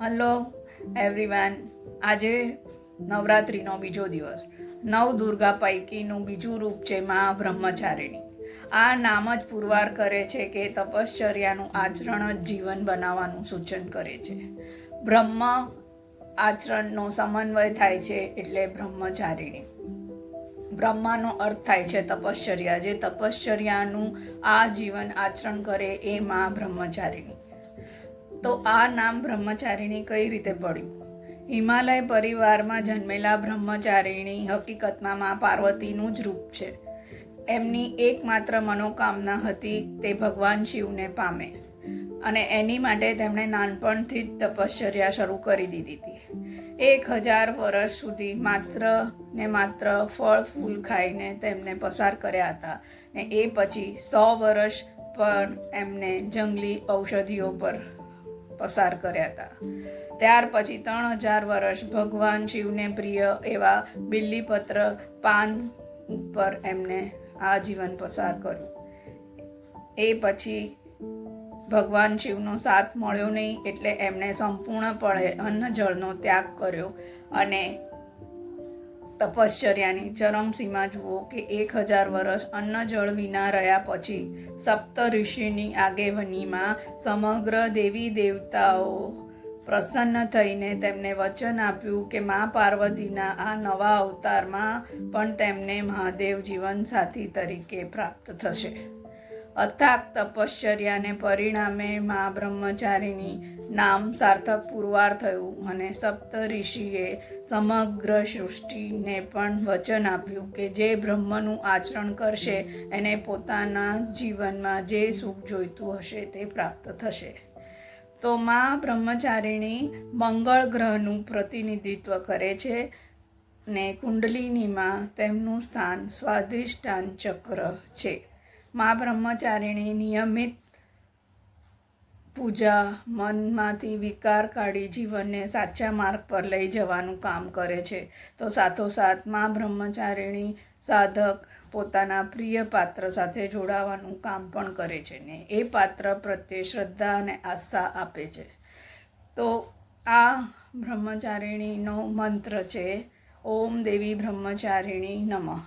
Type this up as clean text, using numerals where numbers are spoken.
Hello everyone. આજે નવરાત્રિનો બીજો દિવસ. નવ દુર્ગા પૈકીનું બીજું રૂપ છે મા બ્રહ્મચારિણી. આ નામ જ પુરવાર કરે છે કે તપશ્ચર્યાનું આચરણ જ જીવન બનાવવાનું સૂચન કરે છે. બ્રહ્મ આચરણનો સમન્વય થાય છે એટલે બ્રહ્મચારિણી. બ્રહ્માનો અર્થ થાય છે તપશ્ચર્યા. જે તપશ્ચર્યાનું આ જીવન આચરણ કરે એ મા બ્રહ્મચારિણી. તો આ નામ બ્રહ્મચારિણી કઈ રીતે પડ્યું? હિમાલય પરિવારમાં જન્મેલા બ્રહ્મચારિણી હકીકતમાં મા પાર્વતીનું જ રૂપ છે. એમની એકમાત્ર મનોકામના હતી તે ભગવાન શિવને પામે, અને એની માટે તેમણે નાનપણથી જ તપશ્ચર્યા શરૂ કરી દીધી હતી. 1000 વર્ષ સુધી માત્ર ફળ ફૂલ ખાઈને તેમને પસાર કર્યા હતા, ને એ પછી 100 વર્ષ પર એમને જંગલી ઔષધિઓ પર પસાર કર્યા હતા. ત્યાર પછી 3000 વર્ષ ભગવાન શિવને પ્રિય એવા બિલ્લીપત્ર પાન ઉપર એમને આ જીવન પસાર કર્યું. એ પછી ભગવાન શિવનો સાથ મળ્યો નહીં, એટલે એમણે સંપૂર્ણપણે અન્ન જળનો ત્યાગ કર્યો અને તપશ્ચર્યાની ચરમસીમા જુઓ કે 1000 વર્ષ અન્ન જળ વિના રહ્યા પછી સપ્ત ઋષિની આગેવાનીમાં સમગ્ર દેવી દેવતાઓ પ્રસન્ન થઈને તેમને વચન આપ્યું કે મા પાર્વતીના આ નવા અવતારમાં પણ તેમને મહાદેવ જીવનસાથી તરીકે પ્રાપ્ત થશે. અથાગ તપશ્ચર્યાને પરિણામે મા બ્રહ્મચારિણી નામ સાર્થક પુરવાર થયું, અને સપ્ત ઋષિએ સમગ્ર સૃષ્ટિને પણ વચન આપ્યું કે જે બ્રહ્મનું આચરણ કરશે એને પોતાના જીવનમાં જે સુખ જોઈતું હશે તે પ્રાપ્ત થશે. તો મા બ્રહ્મચારિણી મંગળ ગ્રહનું પ્રતિનિધિત્વ કરે છે, ને કુંડલિનીમાં તેમનું સ્થાન સ્વાધિષ્ઠાન ચક્ર છે. મા બ્રહ્મચારિણી નિયમિત પૂજા મનમાંથી વિકાર કાઢી જીવનને સાચા માર્ગ પર લઈ જવાનું કામ કરે છે. તો સાથોસાથ મા બ્રહ્મચારિણી સાધક પોતાના પ્રિય પાત્ર સાથે જોડાવાનું કામ પણ કરે છે, ને એ પાત્ર પ્રત્યે શ્રદ્ધા અને આસ્થા આપે છે. તો આ બ્રહ્મચારિણીનો મંત્ર છે ઓમ દેવી બ્રહ્મચારિણી નમઃ.